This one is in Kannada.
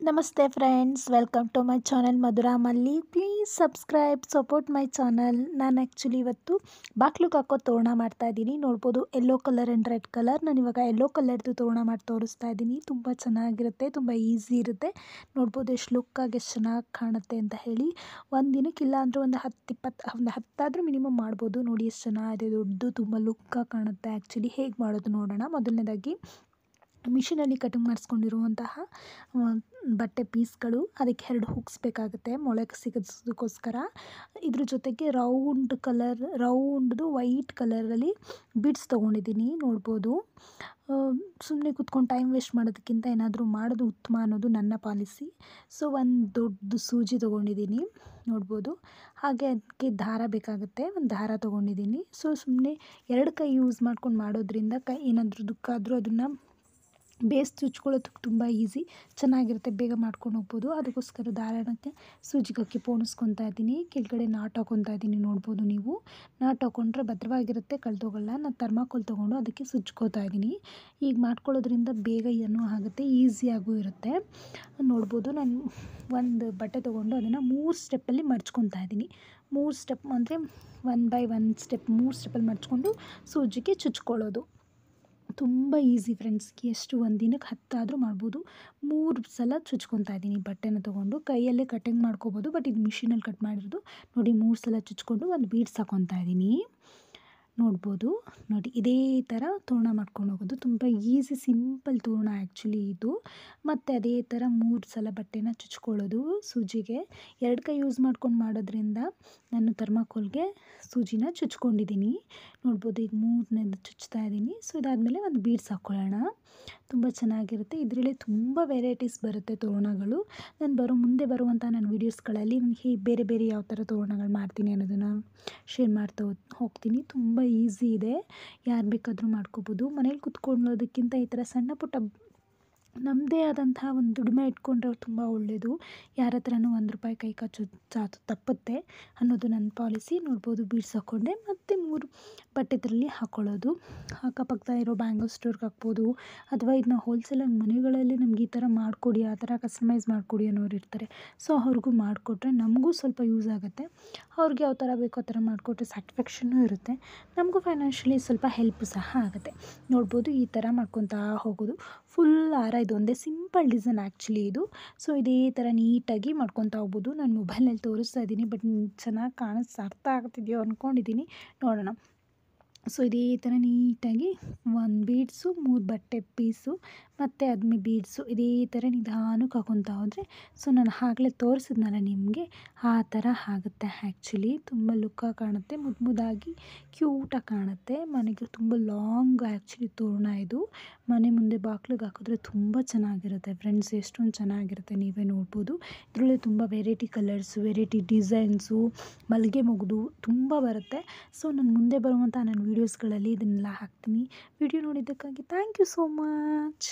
ನಮಸ್ತೆ friends, welcome to my channel Madhura Malli. Please subscribe, support my channel. ನಾನು ಆ್ಯಕ್ಚುಲಿ ಇವತ್ತು ಬಾಗ್ಲಿಗೆ ಹಾಕೋ ತೋರಣ ಮಾಡ್ತಾಯಿದ್ದೀನಿ. ನೋಡ್ಬೋದು yellow colour and red colour. ನಾನು ಇವಾಗ ಯೆಲ್ಲೋ ಕಲರ್ದು ತೋರಣ ಮಾಡಿ ತೋರಿಸ್ತಾ ಇದ್ದೀನಿ. ತುಂಬ ಚೆನ್ನಾಗಿರುತ್ತೆ, ತುಂಬ ಈಸಿ ಇರುತ್ತೆ. ನೋಡ್ಬೋದು ಎಷ್ಟು ಲುಕ್ಕಾಗಿ ಎಷ್ಟು ಚೆನ್ನಾಗಿ ಕಾಣುತ್ತೆ ಅಂತ ಹೇಳಿ. ಒಂದು ದಿನಕ್ಕಿಲ್ಲ ಅಂದರೆ ಒಂದು 10-20 ಆದರೂ ಮಿನಿಮಮ್ ಮಾಡ್ಬೋದು. ನೋಡಿ ಎಷ್ಟು ಚೆನ್ನಾಗಿದೆ, ದೊಡ್ಡದು, ತುಂಬ ಲುಕ್ಕಾಗಿ ಕಾಣುತ್ತೆ. ಆ್ಯಕ್ಚುಲಿ ಹೇಗೆ ಮಾಡೋದು ನೋಡೋಣ. ಮೊದಲನೇದಾಗಿ ಮಿಷಿನಲ್ಲಿ ಕಟಿಂಗ್ ಮಾಡಿಸ್ಕೊಂಡಿರುವಂತಹ ಬಟ್ಟೆ ಪೀಸ್ಗಳು, ಅದಕ್ಕೆ 2 ಹುಕ್ಸ್ ಬೇಕಾಗುತ್ತೆ ಮೊಳಕ್ಕೆ ಸಿಗೋದಕ್ಕೋಸ್ಕರ. ಇದ್ರ ಜೊತೆಗೆ ರೌಂಡ್ದು ವೈಟ್ ಕಲರಲ್ಲಿ ಬೀಡ್ಸ್ ತೊಗೊಂಡಿದ್ದೀನಿ. ನೋಡ್ಬೋದು, ಸುಮ್ಮನೆ ಕೂತ್ಕೊಂಡು ಟೈಮ್ ವೇಸ್ಟ್ ಮಾಡೋದಕ್ಕಿಂತ ಏನಾದರೂ ಮಾಡೋದು ಉತ್ತಮ ಅನ್ನೋದು ನನ್ನ ಪಾಲಿಸಿ. ಸೊ ಒಂದು ದೊಡ್ಡ ಸೂಜಿ ತೊಗೊಂಡಿದ್ದೀನಿ. ನೋಡ್ಬೋದು, ಹಾಗೆ ಅದಕ್ಕೆ ದಾರ ಬೇಕಾಗುತ್ತೆ. ಒಂದು ದಾರ ತೊಗೊಂಡಿದ್ದೀನಿ. ಸೊ ಸುಮ್ಮನೆ 2 ಕೈ ಯೂಸ್ ಮಾಡ್ಕೊಂಡು ಮಾಡೋದ್ರಿಂದ ಕೈ ಏನಾದರೂ ದುಃಖ ಆದರೂ ಅದನ್ನು ಬೇಸ್ ಚುಚ್ಕೊಳ್ಳೋದಕ್ಕೆ ತುಂಬ ಈಸಿ, ಚೆನ್ನಾಗಿರುತ್ತೆ, ಬೇಗ ಮಾಡ್ಕೊಂಡು ಹೋಗ್ಬೋದು. ಅದಕ್ಕೋಸ್ಕರ ದಾರಕ್ಕೆ ಸೂಜಿಗೆ ಹಾಕಿ ಪೋಣಿಸ್ಕೊತಾ ಇದ್ದೀನಿ. ಕೆಳಗಡೆ ನಾಟ್ ಹಾಕೊತಾ ಇದ್ದೀನಿ. ನೋಡ್ಬೋದು ನೀವು, ನಾಟ್ ಹಾಕೊಂಡ್ರೆ ಭದ್ರವಾಗಿರುತ್ತೆ, ಕಳೆದೋಗಲ್ಲ. ನಾನು ಥರ್ಮಾಕೋಲ್ ತೊಗೊಂಡು ಅದಕ್ಕೆ ಸುಚ್ಕೋತಾ ಇದ್ದೀನಿ. ಈಗ ಮಾಡ್ಕೊಳ್ಳೋದ್ರಿಂದ ಬೇಗ ಏನೂ ಆಗುತ್ತೆ, ಈಸಿಯಾಗೂ ಇರುತ್ತೆ. ನೋಡ್ಬೋದು, ನಾನು ಒಂದು ಬಟ್ಟೆ ತೊಗೊಂಡು ಅದನ್ನು 3 ಸ್ಟೆಪ್ಪಲ್ಲಿ ಮಡ್ಚ್ಕೊತಾ ಇದ್ದೀನಿ. 3 ಸ್ಟೆಪ್ ಅಂದರೆ 1 ಬೈ 1 ಸ್ಟೆಪ್, 3 ಸ್ಟೆಪ್ಪಲ್ಲಿ ಮಡ್ಚ್ಕೊಂಡು ಸೂಜಿಗೆ ಚುಚ್ಕೊಳ್ಳೋದು. ತುಂಬ ಈಸಿ ಫ್ರೆಂಡ್ಸ್. ಎಷ್ಟು ಒಂದು ದಿನಕ್ಕೆ 10 ಆದರೂ ಮಾಡ್ಬೋದು. 3 ಸಲ ಚುಚ್ಕೊತಾ ಇದ್ದೀನಿ. ಬಟ್ಟೆನ ತೊಗೊಂಡು ಕೈಯಲ್ಲೇ ಕಟಿಂಗ್ ಮಾಡ್ಕೋಬೋದು, ಬಟ್ ಇದು ಮಿಷಿನಲ್ಲಿ ಕಟ್ ಮಾಡಿರೋದು. ನೋಡಿ, 3 ಸಲ ಚುಚ್ಕೊಂಡು ಒಂದು ಬೀಡ್ಸ್ ಹಾಕೊತಾ ಇದ್ದೀನಿ. ನೋಡ್ಬೋದು, ನೋಡಿ ಇದೇ ಥರ ತೋರಣ ಮಾಡ್ಕೊಂಡು ಹೋಗೋದು. ತುಂಬ ಈಸಿ, ಸಿಂಪಲ್ ತೋರಣ ಆ್ಯಕ್ಚುಲಿ ಇದು. ಮತ್ತು ಅದೇ ಥರ 3 ಸಲ ಬಟ್ಟೆನ ಚುಚ್ಕೊಳ್ಳೋದು ಸೂಜಿಗೆ. 2 ಕೈ ಯೂಸ್ ಮಾಡ್ಕೊಂಡು ಮಾಡೋದ್ರಿಂದ ನಾನು ಥರ್ಮಾಕೋಲ್ಗೆ ಸೂಜಿನ ಚುಚ್ಕೊಂಡಿದ್ದೀನಿ. ನೋಡ್ಬೋದು, ಈಗ 3ನೇದು ಚುಚ್ತಾ ಇದ್ದೀನಿ. ಸೊ ಇದಾದಮೇಲೆ ಒಂದು ಬೀಡ್ಸ್ ಹಾಕ್ಕೊಳ್ಳೋಣ. ತುಂಬ ಚೆನ್ನಾಗಿರುತ್ತೆ. ಇದರಲ್ಲಿ ತುಂಬ ವೆರೈಟೀಸ್ ಬರುತ್ತೆ ತೋರಣಗಳು. ನಾನು ಮುಂದೆ ಬರುವಂಥ ನನ್ನ ವೀಡಿಯೋಸ್ಗಳಲ್ಲಿ ನಾನು ಬೇರೆ ಬೇರೆ ಯಾವ ಥರ ತೋರಣಗಳು ಮಾಡ್ತೀನಿ ಅನ್ನೋದನ್ನು ಶೇರ್ ಮಾಡ್ತಾ ಹೋಗ್ತೀನಿ. ತುಂಬ ಈಸಿ ಇದೆ, ಯಾರು ಬೇಕಾದರೂ ಮಾಡ್ಕೋಬೋದು. ಮನೇಲಿ ಕುತ್ಕೊಳ್ಳೋದಕ್ಕಿಂತ ಈ ಥರ ಸಣ್ಣ ಪುಟ್ಟ ನಮ್ಮದೇ ಆದಂತಹ ಒಂದು ದುಡಿಮೆ ಇಟ್ಕೊಂಡ್ರೆ ತುಂಬ ಒಳ್ಳೆಯದು. ಯಾರ ಹತ್ರನೂ ₹1 ಕೈ ಚಾಚು ತಪ್ಪುತ್ತೆ ಅನ್ನೋದು ನನ್ನ ಪಾಲಿಸಿ. ನೋಡ್ಬೋದು, ಬೀಡ್ಸ್ ಹಾಕ್ಕೊಂಡೆ ಮತ್ತು 3 ಬಟ್ಟೆ ಇದರಲ್ಲಿ ಹಾಕ್ಕೊಳ್ಳೋದು. ಅಕ್ಕಪಕ್ಕ ಇರೋ ಬ್ಯಾಂಗಲ್ ಸ್ಟೋರ್ಗೆ ಹಾಕ್ಬೋದು, ಅಥವಾ ಇದನ್ನ ಹೋಲ್ಸೇಲಾಗಿ ಮನೆಗಳಲ್ಲಿ ನಮ್ಗೆ ಈ ಥರ ಮಾಡಿಕೊಡಿ, ಆ ಥರ ಕಸ್ಟಮೈಸ್ ಮಾಡಿಕೊಡಿ ಅನ್ನೋರು ಇರ್ತಾರೆ. ಸೊ ಅವ್ರಿಗೂ ಮಾಡಿಕೊಟ್ರೆ ನಮಗೂ ಸ್ವಲ್ಪ ಯೂಸ್ ಆಗುತ್ತೆ. ಅವ್ರಿಗೆ ಯಾವ ಥರ ಬೇಕೋ ಆ ಥರ ಮಾಡಿಕೊಟ್ರೆ ಸ್ಯಾಟಿಸ್ಫ್ಯಾಕ್ಷನ್ನೂ ಇರುತ್ತೆ, ನಮಗೂ ಫೈನಾನ್ಷಿಯಲಿ ಸ್ವಲ್ಪ ಹೆಲ್ಪ್ ಸಹ ಆಗುತ್ತೆ. ನೋಡ್ಬೋದು, ಈ ಥರ ಮಾಡ್ಕೊತಾ ಹೋಗೋದು. ಫುಲ್ ಹಾರ ಇದು ಒಂದೇ ಸಿಂಪಲ್ ಡಿಸೈನ್ ಆ್ಯಕ್ಚುಲಿ ಇದು. ಸೊ ಇದೇ ಥರ ನೀಟಾಗಿ ಮಾಡ್ಕೊತಾ ಹೋಗ್ಬೋದು. ನಾನು ಮೊಬೈಲ್ನಲ್ಲಿ ತೋರಿಸ್ತಾ ಇದ್ದೀನಿ, ಬಟ್ ಚೆನ್ನಾಗಿ ಅರ್ಥ ಆಗ್ತಿದೆಯೋ ಅಂದ್ಕೊಂಡಿದ್ದೀನಿ. ನೋಡೋಣ. ಸೊ ಇದೇ ಥರ ನೀಟಾಗಿ 1 ಬೀಡ್ಸು, 3 ಬಟ್ಟೆ ಪೀಸು, ಮತ್ತು ಆದ್ಮೇಲೆ ಬೀಡ್ಸು ಇದೇ ಥರ ನಿಧಾನಕ್ಕೆ ಹಾಕೊತಾ ಹೋದರೆ, ಸೊ ನಾನು ಆಗಲೇ ತೋರಿಸಿದ್ನಲ್ಲ ನಿಮಗೆ, ಆ ಥರ ಆಗುತ್ತೆ ಆ್ಯಕ್ಚುಲಿ. ತುಂಬ ಲುಕ್ಕಾಗಿ ಕಾಣುತ್ತೆ, ಮುದ್ದಾಗಿ ಕ್ಯೂಟಾಗಿ ಕಾಣುತ್ತೆ. ಮನೆಗೆ ತುಂಬ ಲಾಂಗ್ ಆ್ಯಕ್ಚುಲಿ ತೋರಣ ಇದು. ಮನೆ ಮುಂದೆ ಬಾಗಿಲಿಗೆ ಹಾಕಿದ್ರೆ ತುಂಬ ಚೆನ್ನಾಗಿರುತ್ತೆ ಫ್ರೆಂಡ್ಸ್. ಎಷ್ಟೊಂದು ಚೆನ್ನಾಗಿರುತ್ತೆ, ನೀವೇ ನೋಡ್ಬೋದು. ಇದರಲ್ಲಿ ತುಂಬ ವೆರೈಟಿ ಕಲರ್ಸು, ವೆರೈಟಿ ಡಿಸೈನ್ಸು, ಮಲ್ಲಿಗೆ ಮೊಗ್ದು ತುಂಬ ಬರುತ್ತೆ. ಸೊ ನಾನು ಮುಂದೆ ಬರುವಂಥ ನನ್ನ ವೀಡಿಯೋಸ್ಗಳಲ್ಲಿ ಇದನ್ನೆಲ್ಲ ಹಾಕ್ತೀನಿ. ವಿಡಿಯೋ ನೋಡಿದ್ದಕ್ಕಾಗಿ ಥ್ಯಾಂಕ್ ಯು ಸೋ ಮಚ್.